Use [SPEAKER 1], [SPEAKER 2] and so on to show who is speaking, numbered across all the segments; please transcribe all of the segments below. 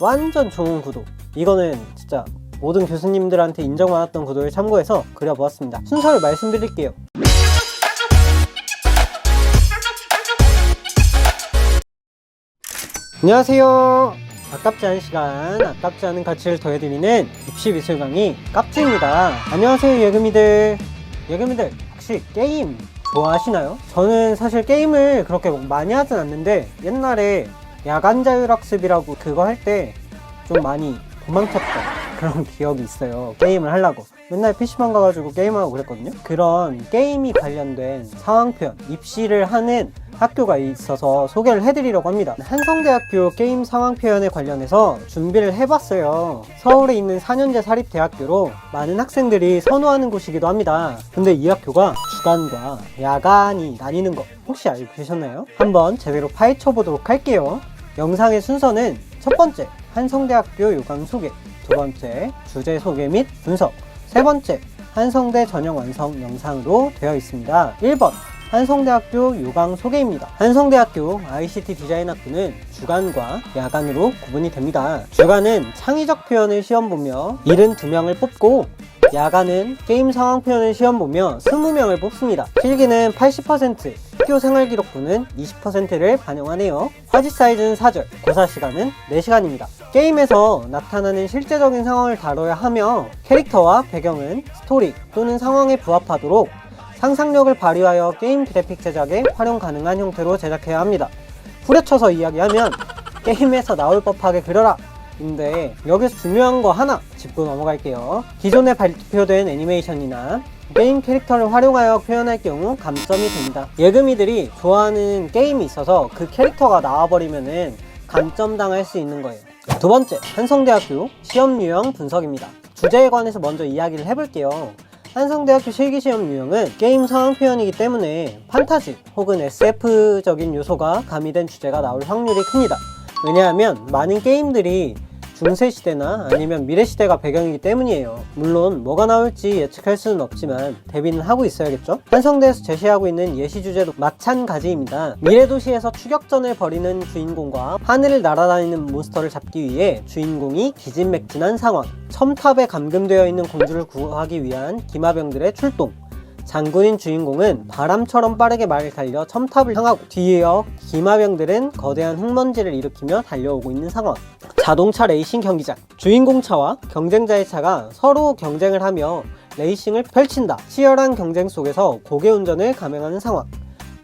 [SPEAKER 1] 완전 좋은 구도. 이거는 진짜 모든 교수님들한테 인정받았던 구도를 참고해서 그려보았습니다. 순서를 말씀드릴게요. 안녕하세요. 아깝지 않은 시간, 아깝지 않은 가치를 더해드리는 입시미술 강의 깝주입니다. 안녕하세요 예금이들. 예금이들 혹시 게임 좋아하시나요? 저는 사실 게임을 그렇게 많이 하진 않는데 옛날에 야간 자율학습이라고 그거 할 때 좀 많이 도망쳤던 그런 기억이 있어요. 게임을 하려고 맨날 PC방 가가지고 게임하고 그랬거든요. 그런 게임이 관련된 상황표현, 입시를 하는 학교가 있어서 소개를 해드리려고 합니다. 한성대학교 게임 상황표현에 관련해서 준비를 해봤어요. 서울에 있는 4년제 사립대학교로 많은 학생들이 선호하는 곳이기도 합니다. 근데 이 학교가 주간과 야간이 나뉘는 거 혹시 알고 계셨나요? 한번 제대로 파헤쳐 보도록 할게요. 영상의 순서는 첫 번째, 한성대학교 요강 소개, 두 번째, 주제 소개 및 분석, 세 번째, 한성대 전형 완성 영상으로 되어 있습니다. 1번, 한성대학교 요강 소개입니다. 한성대학교 ICT 디자인 학부는 주간과 야간으로 구분이 됩니다. 주간은 창의적 표현을 시험 보며 72명을 뽑고, 야간은 게임 상황 표현을 시험 보며 20명을 뽑습니다. 필기는 80%, 학교 생활기록부는 20%를 반영하네요. 화지 사이즈는 4절, 고사 시간은 4시간입니다. 게임에서 나타나는 실제적인 상황을 다뤄야 하며 캐릭터와 배경은 스토리 또는 상황에 부합하도록 상상력을 발휘하여 게임 그래픽 제작에 활용 가능한 형태로 제작해야 합니다. 후려쳐서 이야기하면 게임에서 나올 법하게 그려라! 인데 여기서 중요한 거 하나 짚고 넘어갈게요. 기존에 발표된 애니메이션이나 게임 캐릭터를 활용하여 표현할 경우 감점이 됩니다. 예금이들이 좋아하는 게임이 있어서 그 캐릭터가 나와버리면은 감점 당할 수 있는 거예요. 두 번째, 한성대학교 시험 유형 분석입니다. 주제에 관해서 먼저 이야기를 해볼게요. 한성대학교 실기시험 유형은 게임 상황 표현이기 때문에 판타지 혹은 SF적인 요소가 가미된 주제가 나올 확률이 큽니다. 왜냐하면 많은 게임들이 중세시대나 아니면 미래시대가 배경이기 때문이에요. 물론 뭐가 나올지 예측할 수는 없지만 대비는 하고 있어야겠죠? 한성대에서 제시하고 있는 예시 주제도 마찬가지입니다. 미래도시에서 추격전을 벌이는 주인공과 하늘을 날아다니는 몬스터를 잡기 위해 주인공이 기진맥진한 상황, 첨탑에 감금되어 있는 공주를 구하기 위한 기마병들의 출동, 장군인 주인공은 바람처럼 빠르게 말을 달려 첨탑을 향하고 뒤이어 기마병들은 거대한 흙먼지를 일으키며 달려오고 있는 상황. 자동차 레이싱 경기장, 주인공 차와 경쟁자의 차가 서로 경쟁을 하며 레이싱을 펼친다. 치열한 경쟁 속에서 고개운전을 감행하는 상황.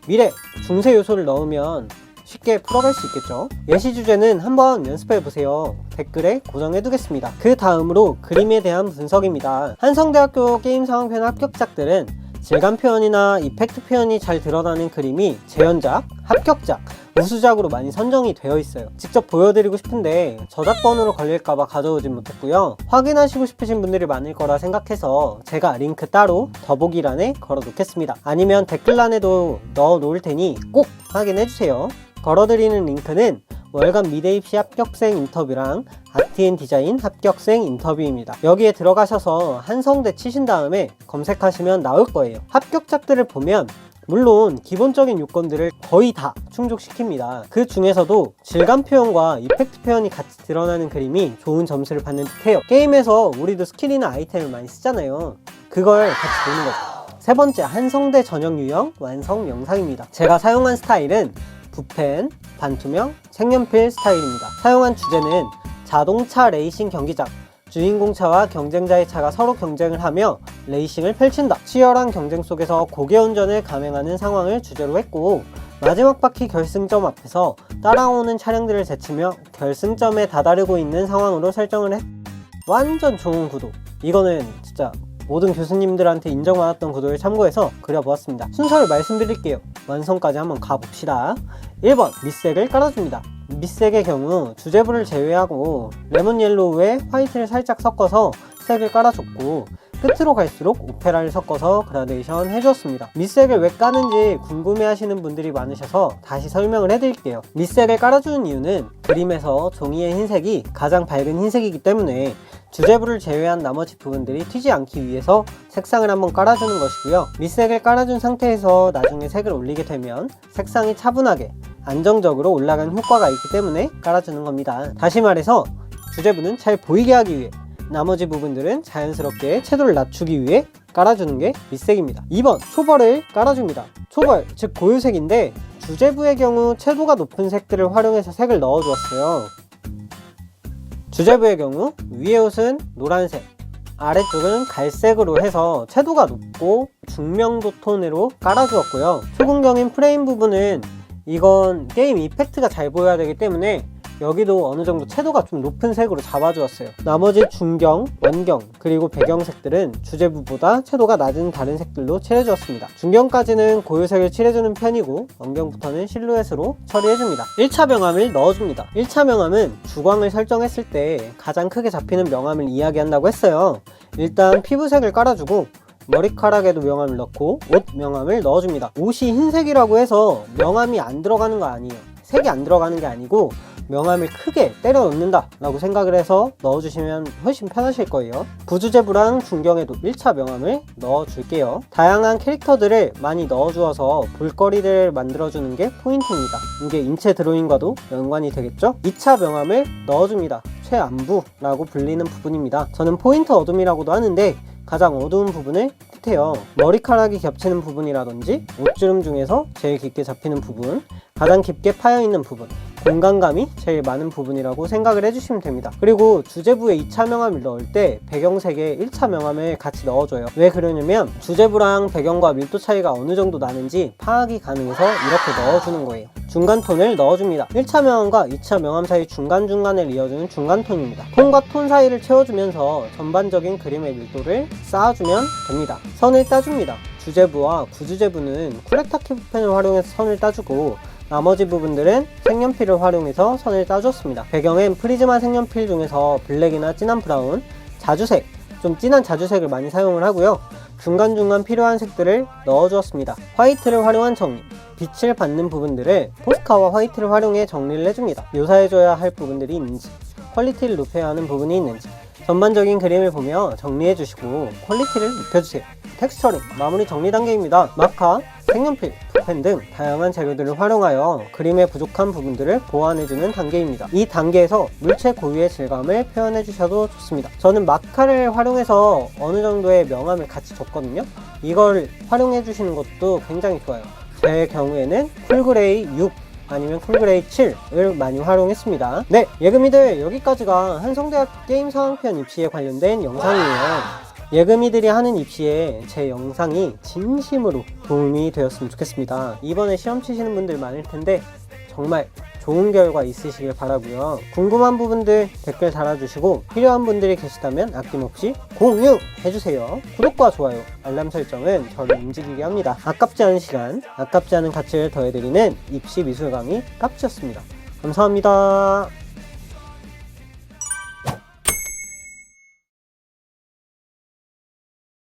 [SPEAKER 1] 미래, 중세 요소를 넣으면 쉽게 풀어갈 수 있겠죠. 예시 주제는 한번 연습해보세요. 댓글에 고정해두겠습니다. 그 다음으로 그림에 대한 분석입니다. 한성대학교 게임 상황편 합격작들은 질감 표현이나 이펙트 표현이 잘 드러나는 그림이 재현작, 합격작, 우수작으로 많이 선정이 되어 있어요. 직접 보여드리고 싶은데 저작권으로 걸릴까봐 가져오진 못했고요. 확인하시고 싶으신 분들이 많을 거라 생각해서 제가 링크 따로 더보기란에 걸어 놓겠습니다. 아니면 댓글란에도 넣어 놓을 테니 꼭 확인해주세요. 걸어드리는 링크는 월간 미대입시 합격생 인터뷰랑 아트앤디자인 합격생 인터뷰입니다. 여기에 들어가셔서 한성대 치신 다음에 검색하시면 나올 거예요. 합격작들을 보면 물론 기본적인 요건들을 거의 다 충족시킵니다. 그 중에서도 질감 표현과 이펙트 표현이 같이 드러나는 그림이 좋은 점수를 받는 듯해요. 게임에서 우리도 스킬이나 아이템을 많이 쓰잖아요. 그걸 같이 보는 거죠. 세 번째, 한성대 전형 유형 완성 영상입니다. 제가 사용한 스타일은 붓펜, 반투명, 색연필 스타일입니다. 사용한 주제는 자동차 레이싱 경기장, 주인공 차와 경쟁자의 차가 서로 경쟁을 하며 레이싱을 펼친다. 치열한 경쟁 속에서 고개운전을 감행하는 상황을 주제로 했고, 마지막 바퀴 결승점 앞에서 따라오는 차량들을 제치며 결승점에 다다르고 있는 상황으로 설정을 했. 완전 좋은 구도. 이거는 진짜 모든 교수님들한테 인정받았던 구도를 참고해서 그려보았습니다. 순서를 말씀드릴게요. 완성까지 한번 가봅시다. 1번, 밑색을 깔아줍니다. 밑색의 경우 주제부를 제외하고 레몬 옐로우에 화이트를 살짝 섞어서 색을 깔아줬고, 끝으로 갈수록 오페라를 섞어서 그라데이션 해주었습니다. 밑색을 왜 까는지 궁금해 하시는 분들이 많으셔서 다시 설명을 해드릴게요. 밑색을 깔아주는 이유는 그림에서 종이의 흰색이 가장 밝은 흰색이기 때문에 주제부를 제외한 나머지 부분들이 튀지 않기 위해서 색상을 한번 깔아주는 것이고요. 밑색을 깔아준 상태에서 나중에 색을 올리게 되면 색상이 차분하게 안정적으로 올라가는 효과가 있기 때문에 깔아주는 겁니다. 다시 말해서 주제부는 잘 보이게 하기 위해, 나머지 부분들은 자연스럽게 채도를 낮추기 위해 깔아주는 게 밑색입니다. 2번, 초벌을 깔아줍니다. 초벌, 즉 고유색인데 주제부의 경우 채도가 높은 색들을 활용해서 색을 넣어주었어요. 주제부의 경우 위에 옷은 노란색, 아래쪽은 갈색으로 해서 채도가 높고 중명도 톤으로 깔아주었고요. 초근경인 프레임 부분은 이건 게임 이펙트가 잘 보여야 되기 때문에 여기도 어느 정도 채도가 좀 높은 색으로 잡아주었어요. 나머지 중경, 원경, 그리고 배경색들은 주제부보다 채도가 낮은 다른 색들로 칠해주었습니다. 중경까지는 고유색을 칠해주는 편이고 원경부터는 실루엣으로 처리해줍니다. 1차 명암을 넣어줍니다. 1차 명암은 주광을 설정했을 때 가장 크게 잡히는 명암을 이야기한다고 했어요. 일단 피부색을 깔아주고 머리카락에도 명암을 넣고 옷 명암을 넣어줍니다. 옷이 흰색이라고 해서 명암이 안 들어가는 거 아니에요. 색이 안 들어가는 게 아니고 명암을 크게 때려 넣는다 라고 생각을 해서 넣어주시면 훨씬 편하실 거예요. 부주제부랑 중경에도 1차 명암을 넣어줄게요. 다양한 캐릭터들을 많이 넣어주어서 볼거리를 만들어주는 게 포인트입니다. 이게 인체 드로잉과도 연관이 되겠죠? 2차 명암을 넣어줍니다. 최안부라고 불리는 부분입니다. 저는 포인트 어둠이라고도 하는데 가장 어두운 부분을 뜻해요. 머리카락이 겹치는 부분이라든지 옷주름 중에서 제일 깊게 잡히는 부분, 가장 깊게 파여있는 부분, 공간감이 제일 많은 부분이라고 생각을 해주시면 됩니다. 그리고 주제부에 2차 명암을 넣을 때 배경색에 1차 명암을 같이 넣어줘요. 왜 그러냐면 주제부랑 배경과 밀도 차이가 어느 정도 나는지 파악이 가능해서 이렇게 넣어주는 거예요. 중간톤을 넣어줍니다. 1차 명암과 2차 명암 사이 중간중간을 이어주는 중간톤입니다. 톤과 톤 사이를 채워주면서 전반적인 그림의 밀도를 쌓아주면 됩니다. 선을 따줍니다. 주제부와 부주제부는 쿠레타키 붓펜을 활용해서 선을 따주고 나머지 부분들은 색연필을 활용해서 선을 따줬습니다. 배경엔 프리즈마 색연필 중에서 블랙이나 진한 브라운, 자주색, 좀 진한 자주색을 많이 사용을 하고요. 중간중간 필요한 색들을 넣어주었습니다. 화이트를 활용한 정리, 빛을 받는 부분들을 포스카와 화이트를 활용해 정리를 해줍니다. 묘사해줘야 할 부분들이 있는지, 퀄리티를 높여야 하는 부분이 있는지 전반적인 그림을 보며 정리해주시고 퀄리티를 높여주세요. 텍스처링, 마무리 정리 단계입니다. 마카, 색연필, 붓펜 등 다양한 재료들을 활용하여 그림의 부족한 부분들을 보완해주는 단계입니다. 이 단계에서 물체 고유의 질감을 표현해주셔도 좋습니다. 저는 마카를 활용해서 어느 정도의 명암을 같이 줬거든요. 이걸 활용해주시는 것도 굉장히 좋아요. 제 경우에는 쿨그레이 6 아니면 쿨그레이 7을 많이 활용했습니다. 네, 예금이들, 여기까지가 한성대학 게임 상황편 입시에 관련된 영상이에요. 예금이들이 하는 입시에 제 영상이 진심으로 도움이 되었으면 좋겠습니다. 이번에 시험 치시는 분들 많을 텐데 정말 좋은 결과 있으시길 바라고요. 궁금한 부분들 댓글 달아주시고 필요한 분들이 계시다면 아낌없이 공유해주세요. 구독과 좋아요, 알람 설정은 저를 움직이게 합니다. 아깝지 않은 시간, 아깝지 않은 가치를 더해드리는 입시 미술 강의 깝지였습니다. 감사합니다.